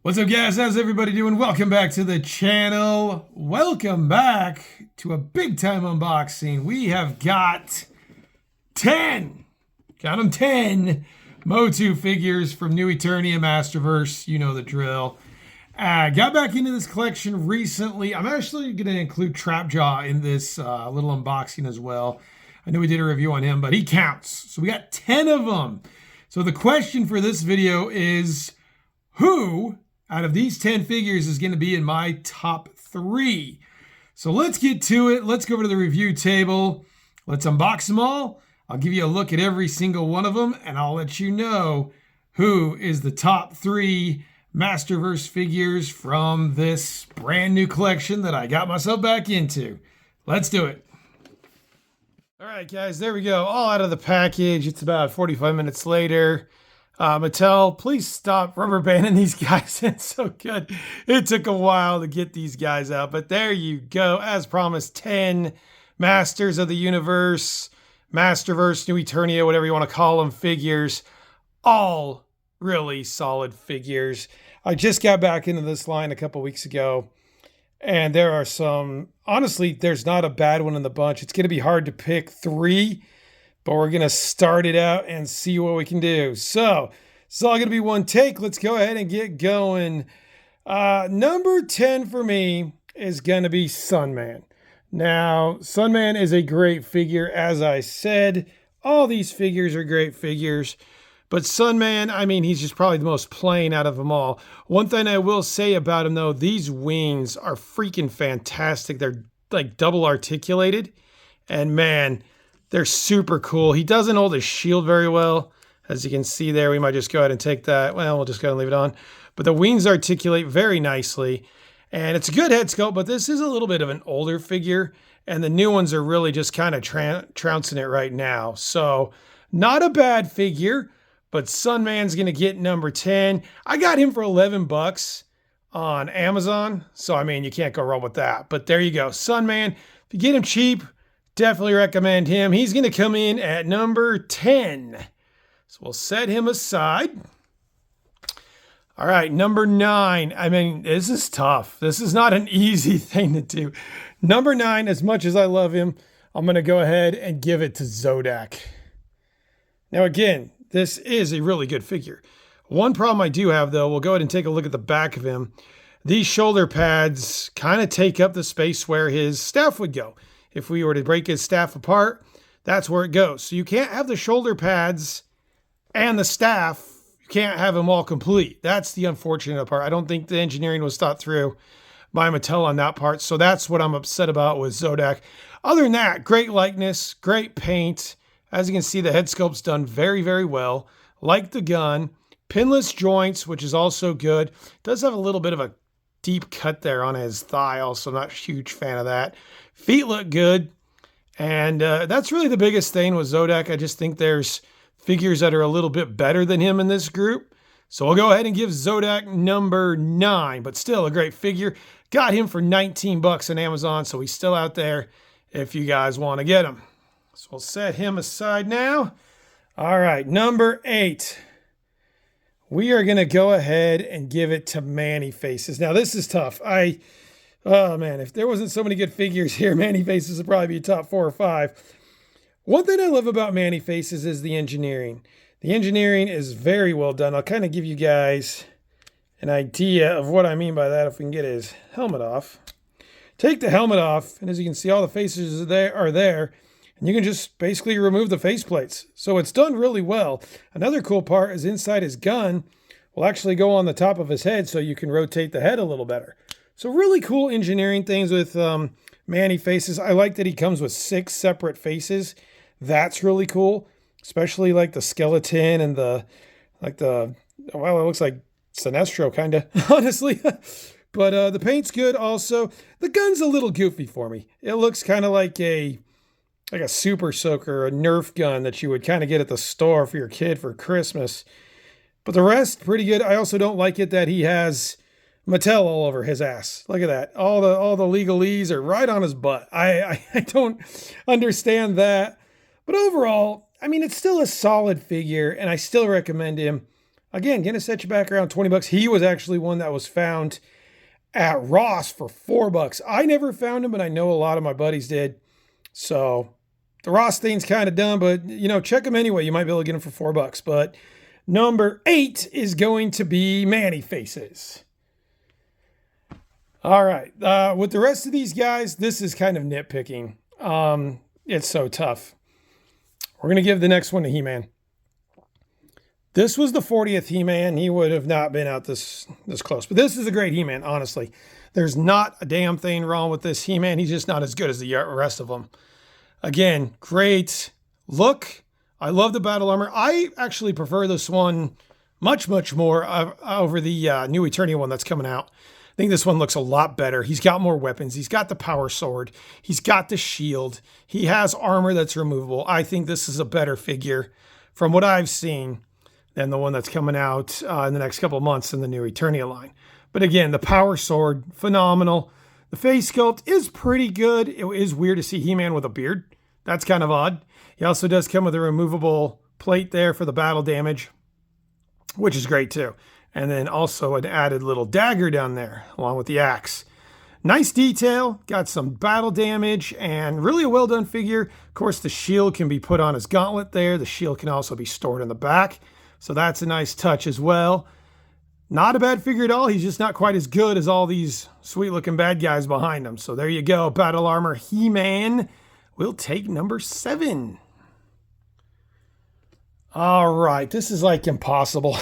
What's up, guys? How's everybody doing? Welcome back to the channel. Welcome back to a big time unboxing. We have got 10, count them 10, MOTU figures from New Eternia Masterverse. You know the drill. Got back into this collection recently. I'm actually going to include Trapjaw in this little unboxing as well. I know we did a review on him, but he counts. So we got 10 of them. So the question for this video is, who out of these 10 figures is going to be in my top 3? So let's get to it. Let's go over to the review table. Let's unbox them all. I'll give you a look at every single one of them, and I'll let you know who is the top 3 Masterverse figures from this brand new collection that I got myself back into. Let's do it. All right, guys, there we go. All out of the package. It's about 45 minutes later. Mattel, please stop rubber banding these guys. It's so good. It took a while to get these guys out, but there you go. As promised, 10 Masters of the Universe, Masterverse, New Eternia, whatever you want to call them, figures. All really solid figures. I just got back into this line a couple weeks ago, and there are some, honestly, there's not a bad one in the bunch. It's going to be hard to pick 3, but we're going to start it out and see what we can do. So, it's all going to be one take. Let's go ahead and get going. Number 10 for me is going to be Sunman. Now, Sunman is a great figure, as I said. All these figures are great figures. But Sunman, I mean, he's just probably the most plain out of them all. One thing I will say about him, though, these wings are freaking fantastic. They're like double articulated. And man, they're super cool. He doesn't hold his shield very well. As you can see there, we might just go ahead and take that. Well, we'll just go ahead and leave it on. But the wings articulate very nicely. And it's a good head sculpt, but this is a little bit of an older figure. And the new ones are really just kind of trouncing it right now. So, not a bad figure. But Sunman's going to get number 10. I got him for 11 bucks on Amazon. So, I mean, you can't go wrong with that. But there you go. Sunman, if you get him cheap, definitely recommend him. He's going to come in at number 10. So we'll set him aside. All right, number 9. I mean, this is tough. This is not an easy thing to do. Number 9, as much as I love him, I'm going to go ahead and give it to Zodak. Now, again, this is a really good figure. One problem I do have, though, we'll go ahead and take a look at the back of him. These shoulder pads kind of take up the space where his staff would go. If we were to break his staff apart, that's where it goes. So you can't have the shoulder pads and the staff. You can't have them all complete. That's the unfortunate part. I don't think the engineering was thought through by Mattel on that part. So that's what I'm upset about with Zodak. Other than that, great likeness, great paint. As you can see, the head sculpt's done very, very well. Like the gun. Pinless joints, which is also good. Does have a little bit of a deep cut there on his thigh. Also, not a huge fan of that. Feet look good. And that's really the biggest thing with Zodak. I just think there's figures that are a little bit better than him in this group. So we'll go ahead and give Zodak number 9. But still a great figure. Got him for 19 bucks on Amazon. So he's still out there if you guys want to get him. So we'll set him aside now. All right, number 8. We are going to go ahead and give it to Manny Faces. Now, this is tough. Oh, man, if there wasn't so many good figures here, Manny Faces would probably be top 4 or 5. One thing I love about Manny Faces is the engineering. The engineering is very well done. I'll kind of give you guys an idea of what I mean by that if we can get his helmet off. Take the helmet off, and as you can see, all the faces are there. And you can just basically remove the faceplates. So it's done really well. Another cool part is inside his gun will actually go on the top of his head so you can rotate the head a little better. So really cool engineering things with Manny Faces. I like that he comes with 6 separate faces. That's really cool. Especially like the skeleton and well, it looks like Sinestro kind of, honestly. But the paint's good also. The gun's a little goofy for me. It looks kind of like a super soaker, a Nerf gun that you would kind of get at the store for your kid for Christmas. But the rest, pretty good. I also don't like it that he has Mattel all over his ass. Look at that. All the legalese are right on his butt. I don't understand that. But overall, I mean, it's still a solid figure, and I still recommend him. Again, gonna set you back around 20 bucks. He was actually one that was found at Ross for $4. I never found him, but I know a lot of my buddies did. So the Ross thing's kind of dumb, but you know, check them anyway. You might be able to get them for $4. But number 8 is going to be Manny Faces. All right. With the rest of these guys, this is kind of nitpicking. It's so tough. We're going to give the next one to HeMan. This was the 40th HeMan. He would have not been out this close. But this is a great HeMan, honestly. There's not a damn thing wrong with this HeMan. He's just not as good as the rest of them. Again, great look. I love the battle armor. I actually prefer this one much, much more over the new Eternia one that's coming out. I think this one looks a lot better. He's got more weapons. He's got the power sword. He's got the shield. He has armor that's removable. I think this is a better figure from what I've seen than the one that's coming out in the next couple of months in the new Eternia line. But again, the power sword, phenomenal. The face sculpt is pretty good. It is weird to see He-Man with a beard. That's kind of odd. He also does come with a removable plate there for the battle damage, which is great too. And then also an added little dagger down there along with the axe. Nice detail, got some battle damage, and really a well done figure. Of course, the shield can be put on his gauntlet there. The shield can also be stored in the back. So that's a nice touch as well. Not a bad figure at all. He's just not quite as good as all these sweet looking bad guys behind him. So there you go. Battle armor He-Man will take number 7. All right. This is like impossible.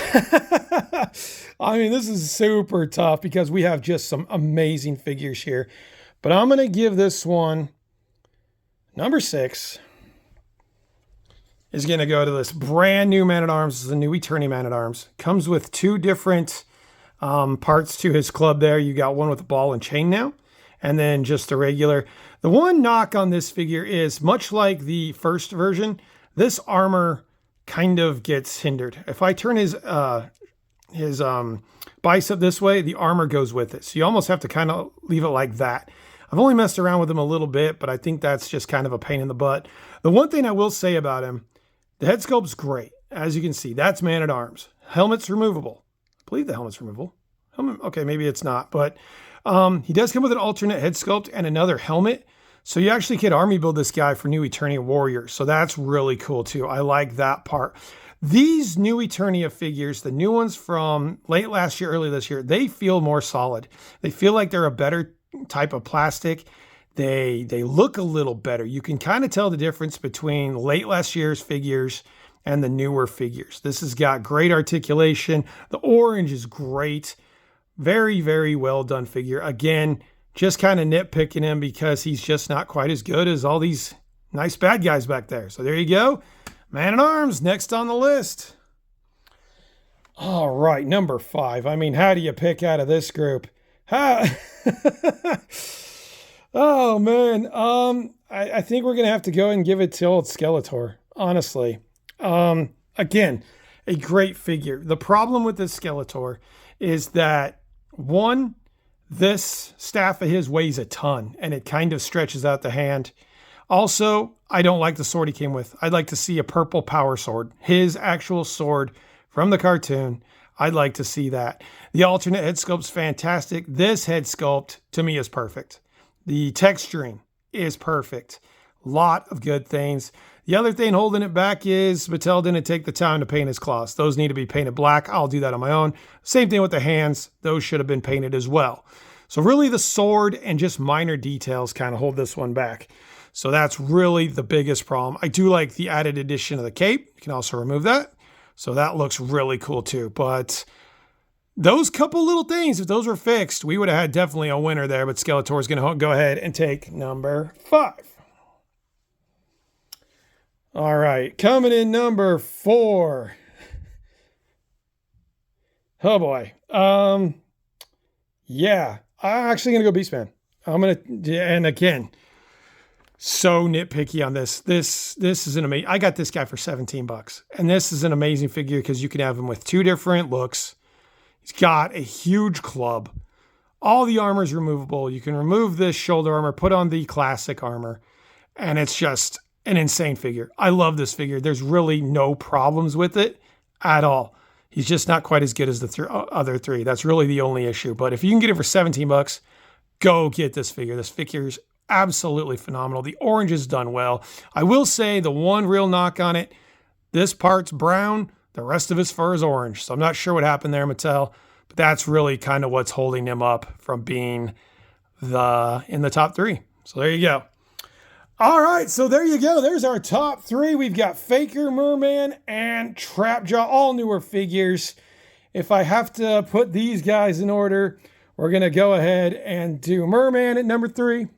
I mean, this is super tough because we have just some amazing figures here. But I'm going to give this one number 6. Is going to go to this brand new Man-at-Arms. This is a new Eternia Man-at-Arms. Comes with 2 different parts to his club there. You got one with a ball and chain now, and then just a regular. The one knock on this figure is, much like the first version, this armor kind of gets hindered. If I turn his bicep this way, the armor goes with it. So you almost have to kind of leave it like that. I've only messed around with him a little bit, but I think that's just kind of a pain in the butt. The one thing I will say about him, the head sculpt's great. As you can see, that's Man-at-Arms. Helmet's removable. I believe the helmet's removable. Okay, maybe it's not, but he does come with an alternate head sculpt and another helmet. So you actually could army build this guy for new Eternia Warriors. So that's really cool too. I like that part. These new Eternia figures, the new ones from late last year, early this year, they feel more solid. They feel like they're a better type of plastic. They look a little better. You can kind of tell the difference between late last year's figures and the newer figures. This has got great articulation. The orange is great. Very, very well done figure. Again, just kind of nitpicking him because he's just not quite as good as all these nice bad guys back there. So there you go. Man-at-Arms, next on the list. All right, number 5. I mean, how do you pick out of this group? How... Oh, man. I think we're going to have to go and give it to old Skeletor, honestly. Again, a great figure. The problem with this Skeletor is that, one, this staff of his weighs a ton, and it kind of stretches out the hand. Also, I don't like the sword he came with. I'd like to see a purple power sword. His actual sword from the cartoon. I'd like to see that. The alternate head sculpt's fantastic. This head sculpt, to me, is perfect. The texturing is perfect. Lot of good things. The other thing holding it back is Mattel didn't take the time to paint his claws. Those need to be painted black. I'll do that on my own. Same thing with the hands. Those should have been painted as well. So really the sword and just minor details kind of hold this one back. So that's really the biggest problem. I do like the added addition of the cape. You can also remove that. So that looks really cool too. But those couple little things, if those were fixed, we would have had definitely a winner there. But Skeletor is going to go ahead and take number 5. All right, coming in number 4. Oh boy. Yeah, I'm actually going to go Beastman. And again, so nitpicky on this. This is an amazing, I got this guy for $17. And this is an amazing figure because you can have him with 2 different looks. He's got a huge club. All the armor is removable. You can remove this shoulder armor, put on the classic armor, and it's just an insane figure. I love this figure. There's really no problems with it at all. He's just not quite as good as the other three. That's really the only issue. But if you can get it for 17 bucks, go get this figure. This figure's absolutely phenomenal. The orange is done well. I will say the one real knock on it, this part's brown, the rest of his fur is orange. So I'm not sure what happened there, Mattel, but that's really kind of what's holding him up from being in the top three. So there you go. All right, so there you go. There's our top three. We've got Faker, Merman, and Trapjaw, all newer figures. If I have to put these guys in order, we're going to go ahead and do Merman at number 3.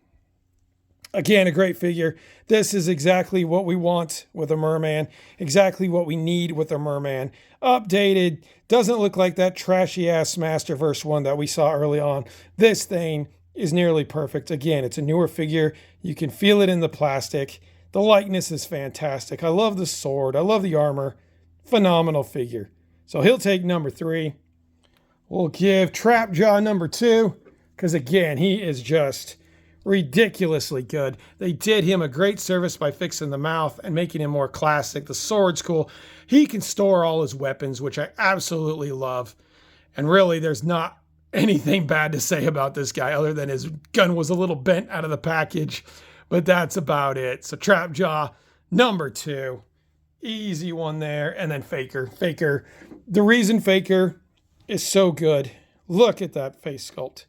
Again, a great figure. This is exactly what we want with a Merman, exactly what we need with a Merman. Updated, doesn't look like that trashy-ass Masterverse one that we saw early on. This thing is nearly perfect. Again, it's a newer figure. You can feel it in the plastic. The likeness is fantastic. I love the sword. I love the armor. Phenomenal figure. So he'll take number 3. We'll give Trapjaw number 2, because again, he is just ridiculously good. They did him a great service by fixing the mouth and making him more classic. The sword's cool. He can store all his weapons, which I absolutely love. And really, there's not anything bad to say about this guy other than his gun was a little bent out of the package, but that's about it. So Trapjaw, number 2. Easy one there. And then Faker. Faker. The reason Faker is so good, look at that face sculpt.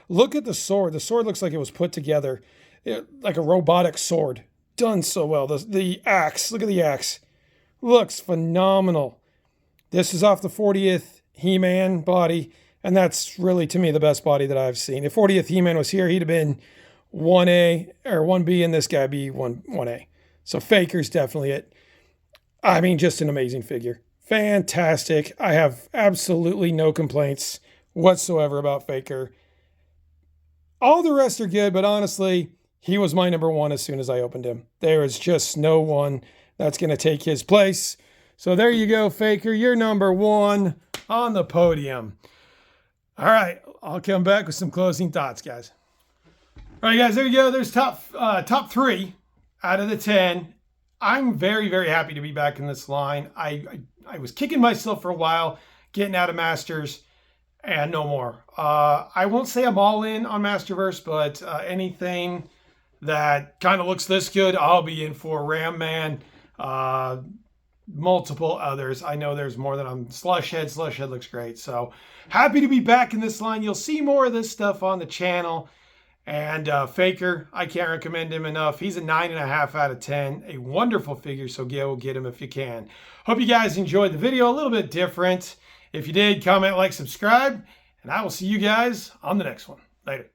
Look at the sword. The sword looks like it was put together like a robotic sword. Done so well. The axe. Look at the axe. Looks phenomenal. This is off the 40th HeMan body, and that's really, to me, the best body that I've seen. If 40th HeMan was here, he'd have been 1A or 1B, and this guy be 1A. So Faker's definitely it. I mean, just an amazing figure. Fantastic. I have absolutely no complaints whatsoever about Faker. All the rest are good, but honestly, he was my number 1 as soon as I opened him. There is just no one that's going to take his place. So there you go, Faker. You're number 1 on the podium. All right, I'll come back with some closing thoughts, guys. All right, guys, there you go. There's top 3 out of the 10. I'm very, very happy to be back in this line. I was kicking myself for a while, getting out of Masters, and no more. I won't say I'm all in on Masterverse, but anything that kind of looks this good, I'll be in for. Ram Man, multiple others. I know there's more than I'm. Slushhead. Slushhead looks great. So happy to be back in this line. You'll see more of this stuff on the channel. And Faker, I can't recommend him enough. He's a 9.5 out of 10. A wonderful figure, so go get him if you can. Hope you guys enjoyed the video. A little bit different. If you did, comment, like, subscribe. And I will see you guys on the next one. Later.